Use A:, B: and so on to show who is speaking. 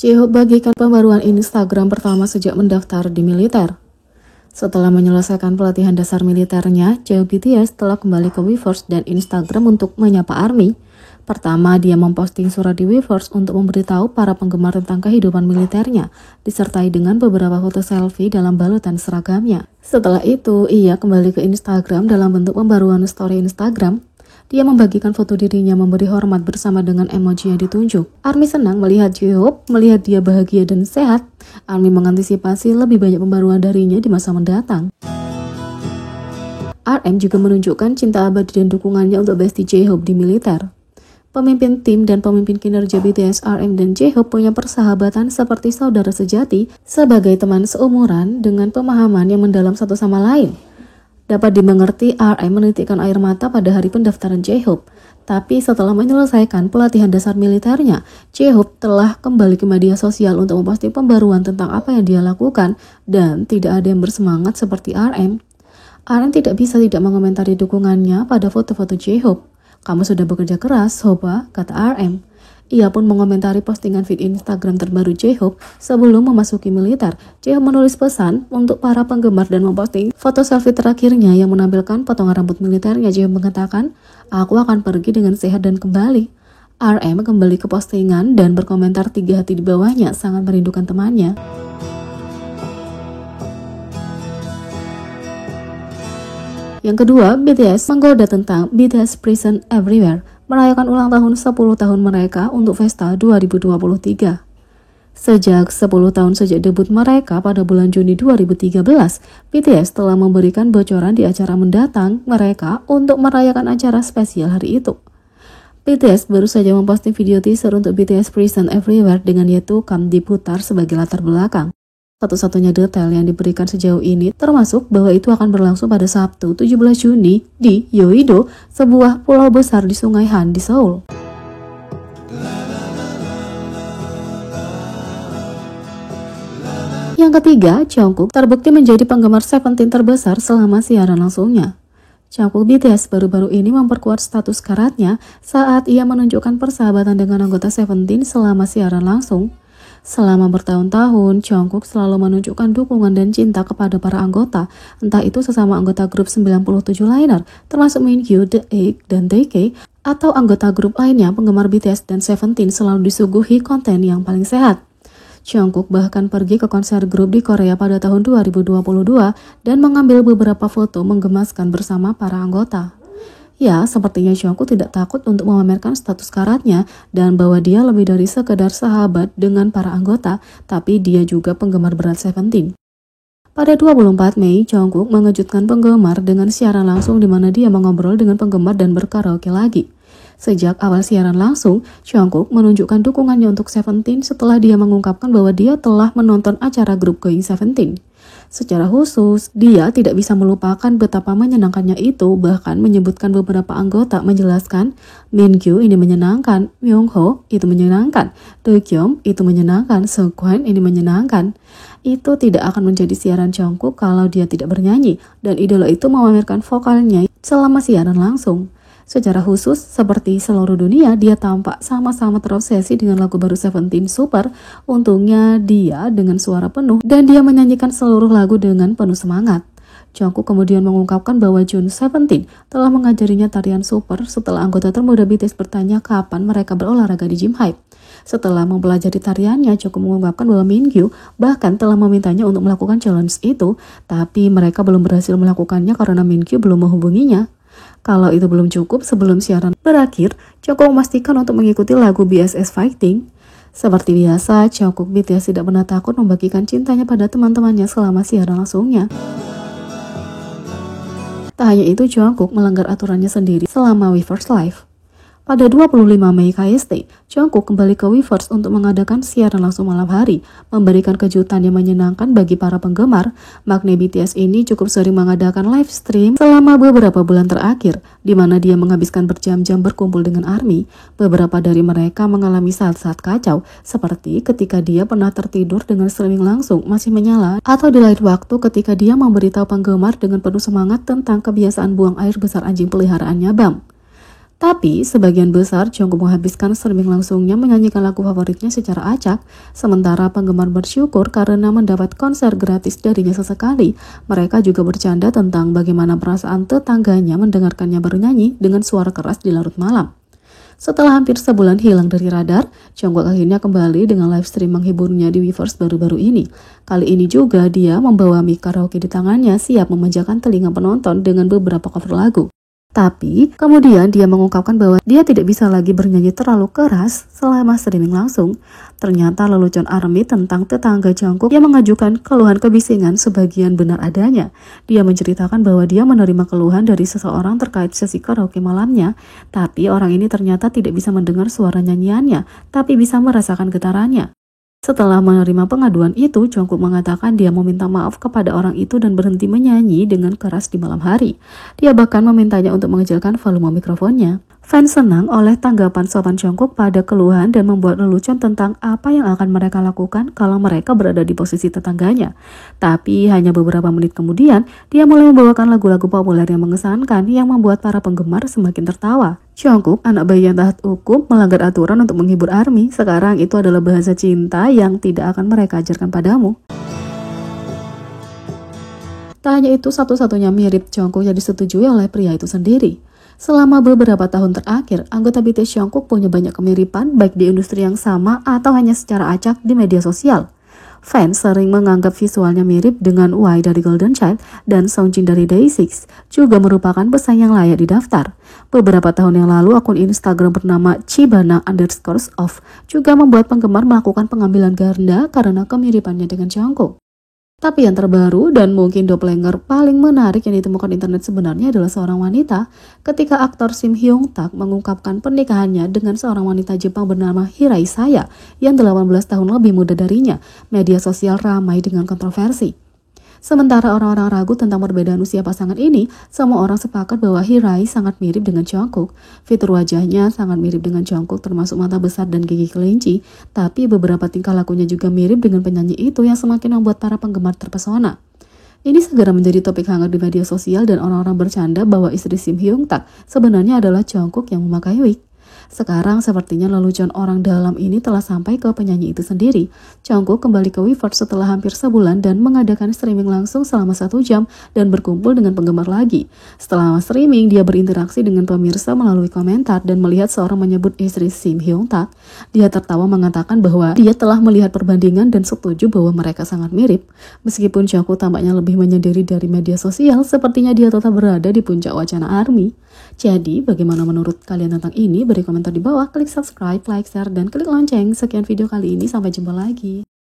A: J-Hope bagikan pembaruan Instagram pertama sejak mendaftar di militer. Setelah menyelesaikan pelatihan dasar militernya, J-Hope BTS telah kembali ke Weverse dan Instagram untuk menyapa ARMY. Pertama, dia memposting surat di Weverse untuk memberitahu para penggemar tentang kehidupan militernya, disertai dengan beberapa foto selfie dalam balutan seragamnya. Setelah itu, ia kembali ke Instagram dalam bentuk pembaruan story Instagram. Dia membagikan foto dirinya memberi hormat bersama dengan emoji yang ditunjuk. ARMY senang melihat J-Hope, melihat dia bahagia dan sehat. ARMY mengantisipasi lebih banyak pembaruan darinya di masa mendatang. RM juga menunjukkan cinta abadi dan dukungannya untuk bestie J-Hope di militer. Pemimpin tim dan pemimpin kinerja BTS RM dan J-Hope punya persahabatan seperti saudara sejati sebagai teman seumuran dengan pemahaman yang mendalam satu sama lain. Dapat dimengerti, RM menitikkan air mata pada hari pendaftaran J-Hope. Tapi setelah menyelesaikan pelatihan dasar militernya, J-Hope telah kembali ke media sosial untuk memposting pembaruan tentang apa yang dia lakukan dan tidak ada yang bersemangat seperti RM. RM tidak bisa tidak mengomentari dukungannya pada foto-foto J-Hope. "Kamu sudah bekerja keras, Hopa," kata RM. Ia pun mengomentari postingan feed Instagram terbaru J-Hope sebelum memasuki militer. J-Hope menulis pesan untuk para penggemar dan memposting foto selfie terakhirnya yang menampilkan potongan rambut militernya. J-Hope mengatakan, "Aku akan pergi dengan sehat dan kembali." RM kembali ke postingan dan berkomentar 3 hati di bawahnya, sangat merindukan temannya. Yang kedua, BTS menggoda tentang BTS Present Everywhere, merayakan ulang tahun 10 tahun mereka untuk Festa 2023. Sejak 10 tahun sejak debut mereka pada bulan Juni 2013, BTS telah memberikan bocoran di acara mendatang mereka untuk merayakan acara spesial hari itu. BTS baru saja memposting video teaser untuk BTS Present Everywhere dengan Yetukam diputar sebagai latar belakang. Satu-satunya detail yang diberikan sejauh ini termasuk bahwa itu akan berlangsung pada Sabtu 17 Juni di Yeouido, sebuah pulau besar di Sungai Han di Seoul. Yang ketiga, Jungkook terbukti menjadi penggemar Seventeen terbesar selama siaran langsungnya. Jungkook BTS baru-baru ini memperkuat status karatnya saat ia menunjukkan persahabatan dengan anggota Seventeen selama siaran langsung. Selama bertahun-tahun, Jungkook selalu menunjukkan dukungan dan cinta kepada para anggota, entah itu sesama anggota grup 97 liner, termasuk Minkyu, The Egg, dan Taeke, atau anggota grup lainnya. Penggemar BTS dan Seventeen selalu disuguhi konten yang paling sehat. Jungkook bahkan pergi ke konser grup di Korea pada tahun 2022 dan mengambil beberapa foto menggemaskan bersama para anggota. Ya, sepertinya Jungkook tidak takut untuk memamerkan status karatnya dan bahwa dia lebih dari sekedar sahabat dengan para anggota, tapi dia juga penggemar berat Seventeen. Pada 24 Mei, Jungkook mengejutkan penggemar dengan siaran langsung di mana dia mengobrol dengan penggemar dan berkaraoke lagi. Sejak awal siaran langsung, Jungkook menunjukkan dukungannya untuk Seventeen setelah dia mengungkapkan bahwa dia telah menonton acara grup Going Seventeen. Secara khusus, dia tidak bisa melupakan betapa menyenangkannya itu, bahkan menyebutkan beberapa anggota menjelaskan, Minkyu ini menyenangkan, Myungho itu menyenangkan, Taekyum itu menyenangkan, Seokwan ini menyenangkan. Itu tidak akan menjadi siaran Jungkook kalau dia tidak bernyanyi, dan idola itu memamerkan vokalnya selama siaran langsung. Secara khusus, seperti seluruh dunia, dia tampak sama-sama terobsesi dengan lagu baru Seventeen Super. Untungnya dia dengan suara penuh dan dia menyanyikan seluruh lagu dengan penuh semangat. Jungkook kemudian mengungkapkan bahwa Jun Seventeen telah mengajarinya tarian super setelah anggota termuda BTS bertanya kapan mereka berolahraga di Gym Hype. Setelah mempelajari tariannya, Jungkook mengungkapkan bahwa Minkyu bahkan telah memintanya untuk melakukan challenge itu, tapi mereka belum berhasil melakukannya karena Minkyu belum menghubunginya. Kalau itu belum cukup, sebelum siaran berakhir, Jungkook memastikan untuk mengikuti lagu BSS Fighting. Seperti biasa, Jungkook BTS tidak pernah takut membagikan cintanya pada teman-temannya selama siaran langsungnya. Tak hanya itu, Jungkook melanggar aturannya sendiri selama Weverse Live. Pada 25 Mei KST, Jungkook kembali ke Weverse untuk mengadakan siaran langsung malam hari, memberikan kejutan yang menyenangkan bagi para penggemar. Maknae BTS ini cukup sering mengadakan live stream selama beberapa bulan terakhir, di mana dia menghabiskan berjam-jam berkumpul dengan ARMY. Beberapa dari mereka mengalami saat-saat kacau, seperti ketika dia pernah tertidur dengan streaming langsung masih menyala, atau di lain waktu ketika dia memberitahu penggemar dengan penuh semangat tentang kebiasaan buang air besar anjing peliharaannya Bam. Tapi, sebagian besar Jungkook menghabiskan streaming langsungnya menyanyikan lagu favoritnya secara acak, sementara penggemar bersyukur karena mendapat konser gratis darinya sesekali. Mereka juga bercanda tentang bagaimana perasaan tetangganya mendengarkannya bernyanyi dengan suara keras di larut malam. Setelah hampir sebulan hilang dari radar, Jungkook akhirnya kembali dengan live stream menghiburnya di Weverse baru-baru ini. Kali ini juga dia membawa mic karaoke di tangannya siap memanjakan telinga penonton dengan beberapa cover lagu. Tapi, kemudian dia mengungkapkan bahwa dia tidak bisa lagi bernyanyi terlalu keras selama streaming langsung. Ternyata lelucon ARMY tentang tetangga Jungkook yang mengajukan keluhan kebisingan sebagian benar adanya. Dia menceritakan bahwa dia menerima keluhan dari seseorang terkait sesi karaoke malamnya, tapi orang ini ternyata tidak bisa mendengar suara nyanyiannya, tapi bisa merasakan getarannya. Setelah menerima pengaduan itu, Jungkook mengatakan dia meminta maaf kepada orang itu dan berhenti menyanyi dengan keras di malam hari. Dia bahkan memintanya untuk mengecilkan volume mikrofonnya. Fans senang oleh tanggapan sopan Jungkook pada keluhan dan membuat lelucon tentang apa yang akan mereka lakukan kalau mereka berada di posisi tetangganya. Tapi hanya beberapa menit kemudian, dia mulai membawakan lagu-lagu populer yang mengesankan yang membuat para penggemar semakin tertawa. Jungkook, anak bayi yang taat hukum, melanggar aturan untuk menghibur ARMY. Sekarang itu adalah bahasa cinta yang tidak akan mereka ajarkan padamu. Tak hanya itu, satu-satunya mirip Jungkook yang disetujui oleh pria itu sendiri. Selama beberapa tahun terakhir, anggota BTS Jungkook punya banyak kemiripan baik di industri yang sama atau hanya secara acak di media sosial. Fans sering menganggap visualnya mirip dengan Y dari Golden Child dan Seongjin dari Day6 juga merupakan pesaing yang layak didaftar. Beberapa tahun yang lalu, akun Instagram bernama Chibana_off juga membuat penggemar melakukan pengambilan ganda karena kemiripannya dengan Jungkook. Tapi yang terbaru dan mungkin doppelganger paling menarik yang ditemukan internet sebenarnya adalah seorang wanita ketika aktor Sim Hyung Tak mengungkapkan pernikahannya dengan seorang wanita Jepang bernama Hirai Saya yang 18 tahun lebih muda darinya. Media sosial ramai dengan kontroversi. Sementara orang-orang ragu tentang perbedaan usia pasangan ini, semua orang sepakat bahwa Hirai sangat mirip dengan Jungkook. Fitur wajahnya sangat mirip dengan Jungkook termasuk mata besar dan gigi kelinci, tapi beberapa tingkah lakunya juga mirip dengan penyanyi itu yang semakin membuat para penggemar terpesona. Ini segera menjadi topik hangat di media sosial dan orang-orang bercanda bahwa istri Sim Hyung Tak sebenarnya adalah Jungkook yang memakai wig. Sekarang sepertinya lelucon orang dalam ini telah sampai ke penyanyi itu sendiri. Jungkook kembali ke Weverse setelah hampir sebulan dan mengadakan streaming langsung selama 1 jam dan berkumpul dengan penggemar lagi. Setelah streaming, dia berinteraksi dengan pemirsa melalui komentar dan melihat seorang menyebut istri Sim Hyung Tak. Dia tertawa mengatakan bahwa dia telah melihat perbandingan dan setuju bahwa mereka sangat mirip. Meskipun Jungkook tampaknya lebih menyendiri dari media sosial, sepertinya dia tetap berada di puncak wacana ARMY. Jadi, bagaimana menurut kalian tentang ini? Beri komentar di bawah, klik subscribe, like, share, dan klik lonceng. Sekian video kali ini, sampai jumpa lagi.